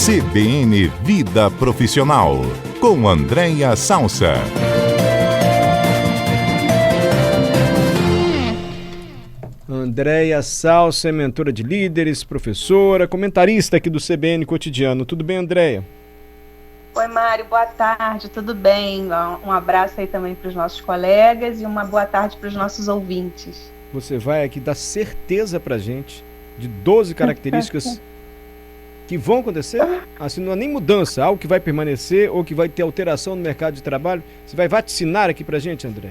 CBN Vida Profissional, com Andréia Salsa. Andréia Salsa é mentora de líderes, professora, comentarista aqui do CBN Cotidiano. Tudo bem, Andréia? Oi, Mário, boa tarde, tudo bem? Um abraço aí também para os nossos colegas e uma boa tarde para os nossos ouvintes. Você vai aqui dar certeza pra gente de 12 características que vão acontecer? Assim, não é nem mudança, algo que vai permanecer ou que vai ter alteração no mercado de trabalho. Você vai vaticinar aqui pra gente, André?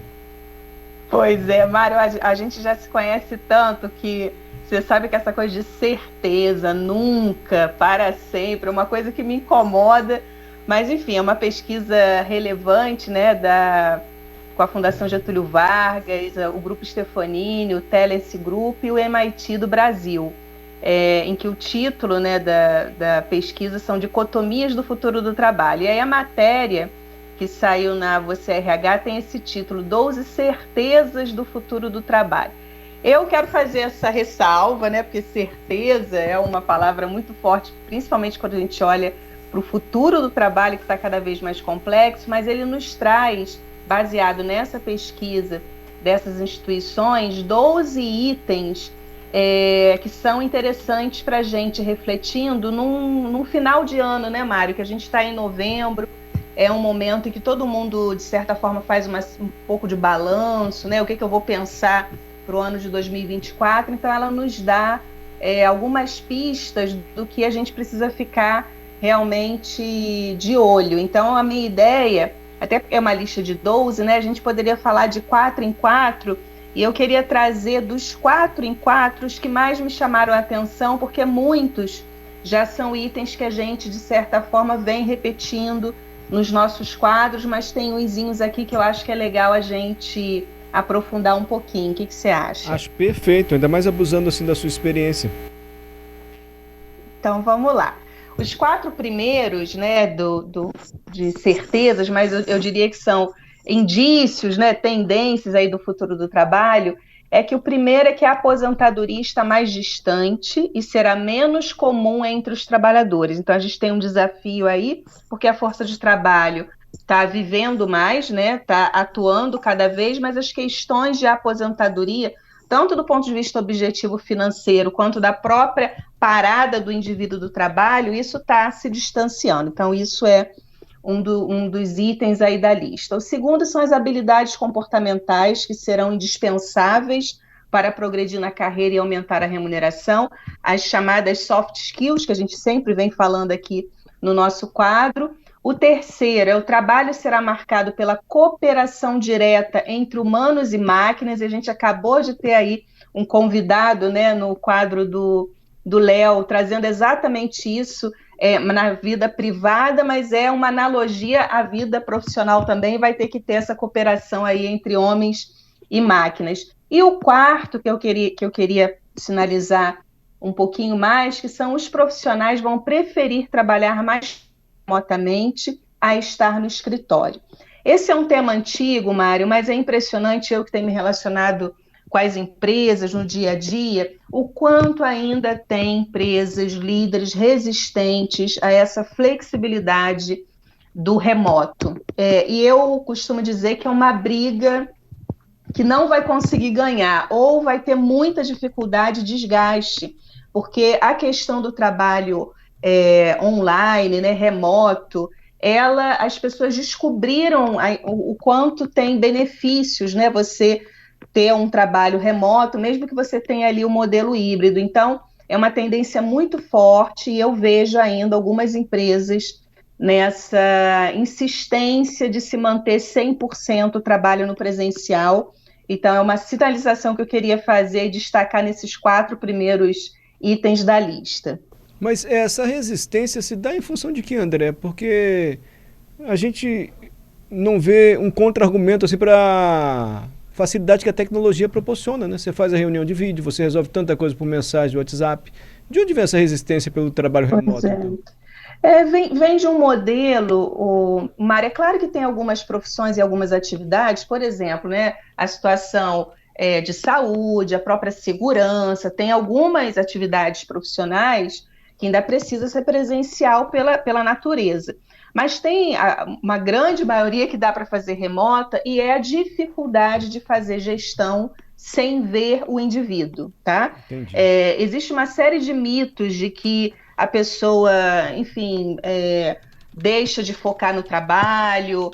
Pois é, Mário, a gente já se conhece tanto que você sabe que essa coisa de certeza, nunca, para sempre, é uma coisa que me incomoda, mas enfim, é uma pesquisa relevante, né, com a Fundação Getúlio Vargas, o Grupo Stefanini, o Talent Group e o MIT do Brasil, em que o título, né, da pesquisa são Dicotomias do Futuro do Trabalho. E aí a matéria que saiu na Você RH tem esse título, 12 certezas do futuro do trabalho. Eu quero fazer essa ressalva, né, porque certeza é uma palavra muito forte, principalmente quando a gente olha para o futuro do trabalho, que está cada vez mais complexo, mas ele nos traz, baseado nessa pesquisa dessas instituições, 12 itens que são interessantes para a gente refletindo num final de ano, né, Mário? Que a gente está em novembro, é um momento em que todo mundo, de certa forma, faz um pouco de balanço, né? O que eu vou pensar para o ano de 2024. Então, ela nos dá algumas pistas do que a gente precisa ficar realmente de olho. Então, a minha ideia, até porque é uma lista de 12, né? A gente poderia falar de 4 em 4, e eu queria trazer dos 4 em 4 os que mais me chamaram a atenção, porque muitos já são itens que a gente, de certa forma, vem repetindo nos nossos quadros, mas tem unzinhos aqui que eu acho que é legal a gente aprofundar um pouquinho. O que você acha? Acho perfeito, ainda mais abusando assim da sua experiência. Então, vamos lá. Os 4 primeiros, né, de certezas, mas eu diria que são indícios, né, tendências aí do futuro do trabalho, é que o primeiro é que a aposentadoria está mais distante e será menos comum entre os trabalhadores. Então, a gente tem um desafio aí, porque a força de trabalho está vivendo mais, né, está atuando cada vez, mas as questões de aposentadoria, tanto do ponto de vista objetivo financeiro, quanto da própria parada do indivíduo do trabalho, isso está se distanciando. Então, isso é um dos itens aí da lista. O segundo são as habilidades comportamentais, que serão indispensáveis para progredir na carreira e aumentar a remuneração, as chamadas soft skills, que a gente sempre vem falando aqui no nosso quadro. O terceiro é o trabalho será marcado pela cooperação direta entre humanos e máquinas, e a gente acabou de ter aí um convidado, né, no quadro do Léo, trazendo exatamente isso na vida privada, mas é uma analogia à vida profissional também, vai ter que ter essa cooperação aí entre homens e máquinas. E o quarto que eu queria sinalizar um pouquinho mais, que são os profissionais vão preferir trabalhar mais remotamente a estar no escritório. Esse é um tema antigo, Mário, mas é impressionante, eu que tenho me relacionado com as empresas no dia a dia, o quanto ainda tem empresas, líderes resistentes a essa flexibilidade do remoto. E eu costumo dizer que é uma briga que não vai conseguir ganhar, ou vai ter muita dificuldade e desgaste, porque a questão do trabalho online, né, remoto, as pessoas descobriram o quanto tem benefícios, né, você ter um trabalho remoto, mesmo que você tenha ali o modelo híbrido. Então, é uma tendência muito forte e eu vejo ainda algumas empresas nessa insistência de se manter 100% o trabalho no presencial. Então, é uma sinalização que eu queria fazer e destacar nesses 4 primeiros itens da lista. Mas essa resistência se dá em função de quê, André? Porque a gente não vê um contra-argumento assim para facilidade que a tecnologia proporciona, né? Você faz a reunião de vídeo, você resolve tanta coisa por mensagem de WhatsApp. De onde vem essa resistência pelo trabalho remoto, então? Vem de um modelo, Mário, é claro que tem algumas profissões e algumas atividades, por exemplo, né, a situação de saúde, a própria segurança, tem algumas atividades profissionais que ainda precisa ser presencial pela natureza. Mas tem uma grande maioria que dá para fazer remota e é a dificuldade de fazer gestão sem ver o indivíduo, tá? Existe uma série de mitos de que a pessoa, enfim, deixa de focar no trabalho,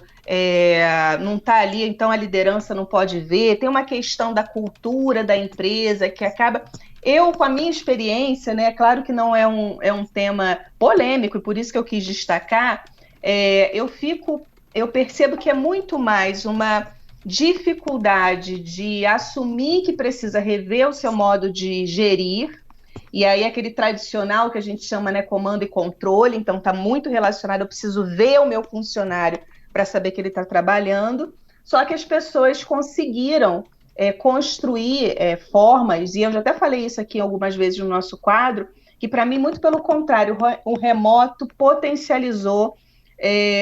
não está ali, então a liderança não pode ver. Tem uma questão da cultura da empresa que acaba... Eu, com a minha experiência, né, claro que não é um tema polêmico, e por isso que eu quis destacar, eu percebo que é muito mais uma dificuldade de assumir que precisa rever o seu modo de gerir, e aí aquele tradicional que a gente chama, né, comando e controle, então está muito relacionado, eu preciso ver o meu funcionário para saber que ele está trabalhando, só que as pessoas conseguiram construir formas, e eu já até falei isso aqui algumas vezes no nosso quadro, que para mim, muito pelo contrário, o remoto potencializou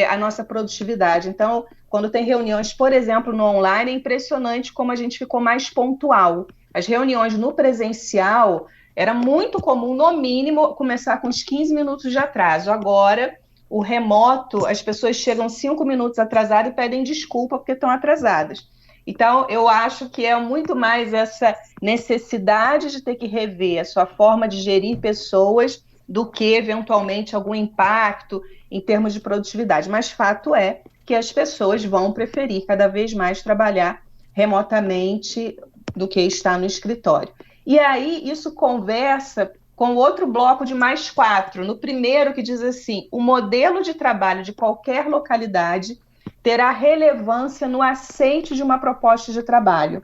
a nossa produtividade. Então, quando tem reuniões, por exemplo, no online, é impressionante como a gente ficou mais pontual. As reuniões no presencial, era muito comum, no mínimo, começar com uns 15 minutos de atraso. Agora, o remoto, as pessoas chegam 5 minutos atrasadas e pedem desculpa porque estão atrasadas. Então, eu acho que é muito mais essa necessidade de ter que rever a sua forma de gerir pessoas do que, eventualmente, algum impacto em termos de produtividade. Mas fato é que as pessoas vão preferir cada vez mais trabalhar remotamente do que estar no escritório. E aí, isso conversa com outro bloco de mais 4. No primeiro, que diz assim, o modelo de trabalho de qualquer localidade terá relevância no aceite de uma proposta de trabalho.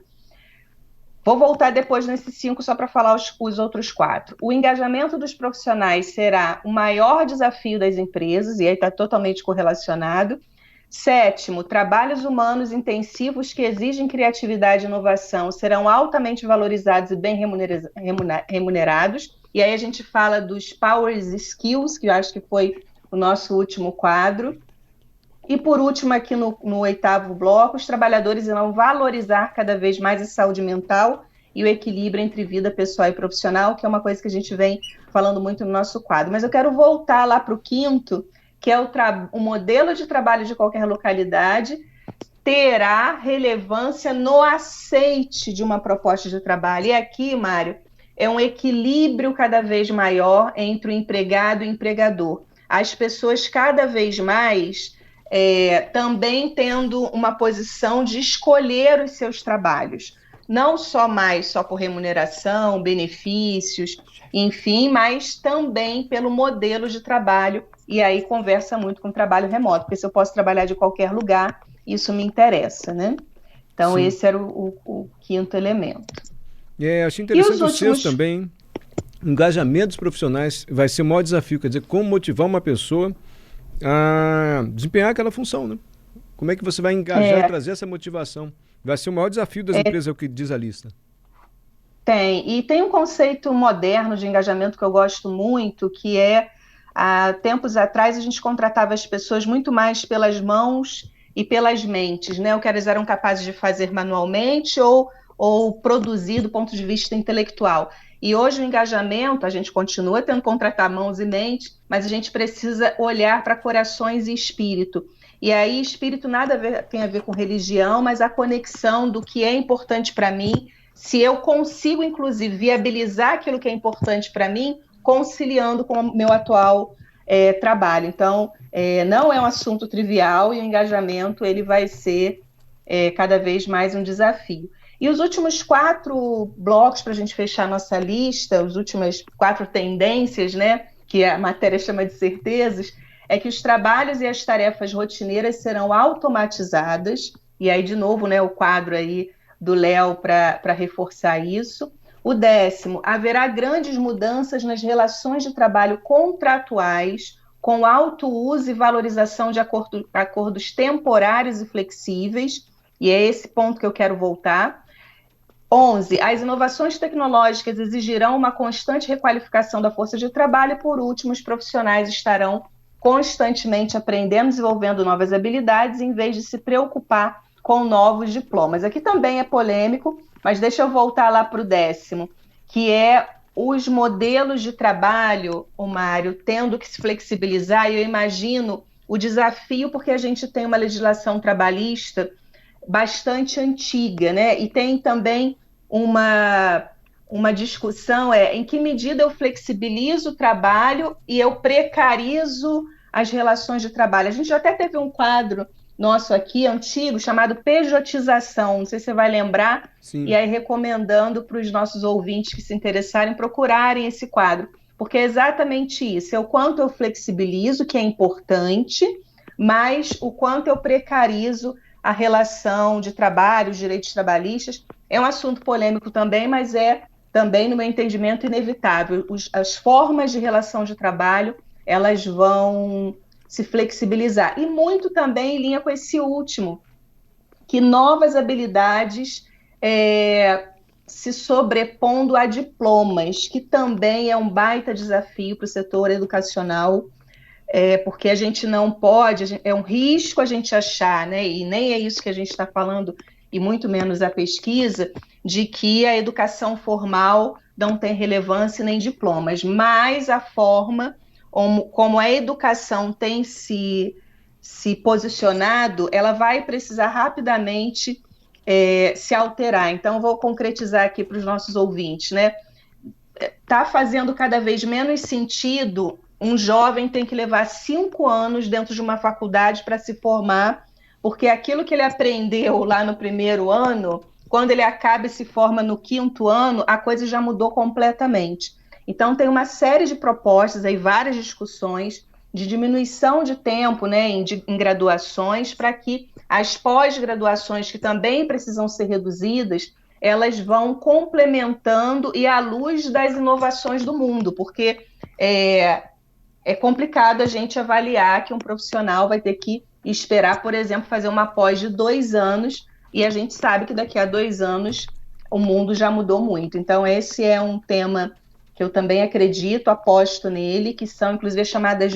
Vou voltar depois nesses 5 só para falar os outros 4. O engajamento dos profissionais será o maior desafio das empresas, e aí está totalmente correlacionado. 7º, trabalhos humanos intensivos que exigem criatividade e inovação serão altamente valorizados e bem remunerados. E aí a gente fala dos Power Skills, que eu acho que foi o nosso último quadro. E por último, aqui no 8º bloco, os trabalhadores irão valorizar cada vez mais a saúde mental e o equilíbrio entre vida pessoal e profissional, que é uma coisa que a gente vem falando muito no nosso quadro. Mas eu quero voltar lá para o 5º, que é o modelo de trabalho de qualquer localidade, terá relevância no aceite de uma proposta de trabalho. E aqui, Mário, é um equilíbrio cada vez maior entre o empregado e o empregador. As pessoas cada vez mais também tendo uma posição de escolher os seus trabalhos. Não só por remuneração, benefícios, enfim, mas também pelo modelo de trabalho. E aí conversa muito com o trabalho remoto, porque se eu posso trabalhar de qualquer lugar, isso me interessa, né? Então, sim, esse era o 5º elemento. Achei interessante o 6º também. Engajamento dos profissionais vai ser o maior desafio, quer dizer, como motivar uma pessoa a desempenhar aquela função, né? Como é que você vai engajar e trazer essa motivação? Vai ser o maior desafio das empresas, é o que diz a lista. E tem um conceito moderno de engajamento que eu gosto muito, que há tempos atrás a gente contratava as pessoas muito mais pelas mãos e pelas mentes, né? O que elas eram capazes de fazer manualmente ou produzir do ponto de vista intelectual. E hoje o engajamento, a gente continua tendo que contratar mãos e mentes, mas a gente precisa olhar para corações e espírito. E aí espírito tem a ver com religião, mas a conexão do que é importante para mim, se eu consigo, inclusive, viabilizar aquilo que é importante para mim, conciliando com o meu atual trabalho. Então, não é um assunto trivial e o engajamento ele vai ser cada vez mais um desafio. E os últimos 4 blocos para a gente fechar a nossa lista, as últimas 4 tendências, né, que a matéria chama de certezas, é que os trabalhos e as tarefas rotineiras serão automatizadas, e aí, de novo, né, o quadro aí do Léo para reforçar isso. O 10º, haverá grandes mudanças nas relações de trabalho contratuais, com alto uso e valorização de acordos temporários e flexíveis, e é esse ponto que eu quero voltar. 11, as inovações tecnológicas exigirão uma constante requalificação da força de trabalho e, por último, os profissionais estarão constantemente aprendendo, desenvolvendo novas habilidades, em vez de se preocupar com novos diplomas. Aqui também é polêmico, mas deixa eu voltar lá para o 10º, que é os modelos de trabalho, o Mário, tendo que se flexibilizar, e eu imagino o desafio, porque a gente tem uma legislação trabalhista bastante antiga, né? E tem também uma discussão em que medida eu flexibilizo o trabalho e eu precarizo as relações de trabalho. A gente já até teve um quadro nosso aqui, antigo, chamado pejotização, não sei se você vai lembrar, Sim. E aí recomendando para os nossos ouvintes que se interessarem procurarem esse quadro, porque é exatamente isso, é o quanto eu flexibilizo, que é importante, mas o quanto eu precarizo a relação de trabalho, os direitos trabalhistas. É um assunto polêmico também, mas é também, no meu entendimento, inevitável. As formas de relação de trabalho, elas vão se flexibilizar. E muito também em linha com esse último, que novas habilidades se sobrepondo a diplomas, que também é um baita desafio para o setor educacional, porque a gente não pode, é um risco a gente achar, né, e nem é isso que a gente está falando, e muito menos a pesquisa, de que a educação formal não tem relevância nem diplomas, mas a forma como a educação tem se posicionado, ela vai precisar rapidamente se alterar. Então, vou concretizar aqui para os nossos ouvintes, né? Está fazendo cada vez menos sentido um jovem ter que levar 5 anos dentro de uma faculdade para se formar, porque aquilo que ele aprendeu lá no primeiro ano, quando ele acaba e se forma no 5º ano, a coisa já mudou completamente. Então, tem uma série de propostas, aí, várias discussões de diminuição de tempo, né, em graduações, para que as pós-graduações, que também precisam ser reduzidas, elas vão complementando e à luz das inovações do mundo, porque é complicado a gente avaliar que um profissional vai ter que esperar, por exemplo, fazer uma pós de 2 anos, e a gente sabe que daqui a 2 anos o mundo já mudou muito. Então, esse é um tema que eu também acredito, aposto nele, que são, inclusive, as chamadas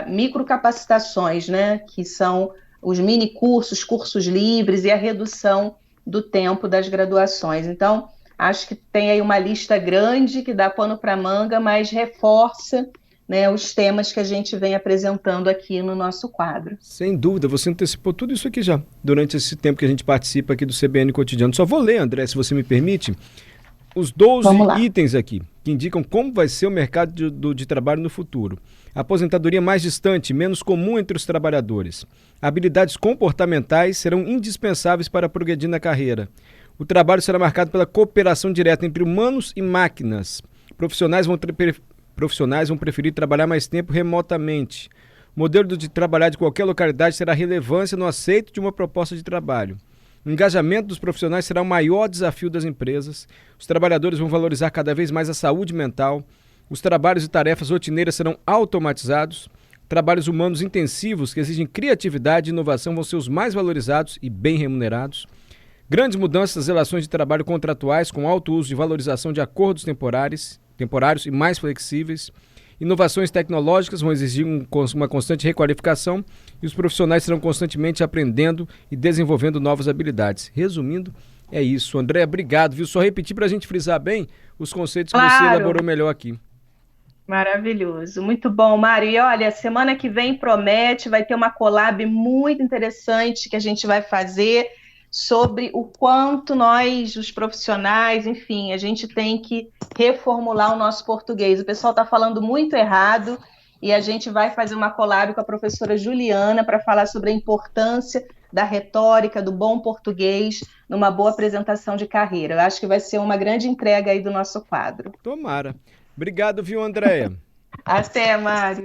microcapacitações, né? Que são os mini-cursos, cursos livres e a redução do tempo das graduações. Então, acho que tem aí uma lista grande que dá pano para manga, mas reforça, né, os temas que a gente vem apresentando aqui no nosso quadro. Sem dúvida, você antecipou tudo isso aqui já, durante esse tempo que a gente participa aqui do CBN Cotidiano. Só vou ler, André, se você me permite, os 12 itens aqui, que indicam como vai ser o mercado de trabalho no futuro. Aposentadoria mais distante, menos comum entre os trabalhadores. Habilidades comportamentais serão indispensáveis para progredir na carreira. O trabalho será marcado pela cooperação direta entre humanos e máquinas. Profissionais vão preferir trabalhar mais tempo remotamente. O modelo de trabalhar de qualquer localidade terá relevância no aceito de uma proposta de trabalho. O engajamento dos profissionais será o maior desafio das empresas. Os trabalhadores vão valorizar cada vez mais a saúde mental. Os trabalhos e tarefas rotineiras serão automatizados. Trabalhos humanos intensivos que exigem criatividade e inovação vão ser os mais valorizados e bem remunerados. Grandes mudanças nas relações de trabalho contratuais com alto uso e valorização de acordos temporários e mais flexíveis. Inovações tecnológicas vão exigir uma constante requalificação e os profissionais serão constantemente aprendendo e desenvolvendo novas habilidades. Resumindo, é isso. André, obrigado, viu? Só repetir para a gente frisar bem os conceitos que você elaborou melhor aqui. Maravilhoso, muito bom, Mário. E olha, semana que vem promete, vai ter uma collab muito interessante que a gente vai fazer sobre o quanto nós, os profissionais, enfim, a gente tem que reformular o nosso português. O pessoal está falando muito errado e a gente vai fazer uma collab com a professora Juliana para falar sobre a importância da retórica, do bom português, numa boa apresentação de carreira. Eu acho que vai ser uma grande entrega aí do nosso quadro. Tomara. Obrigado, viu, Andréia? Até, Mário.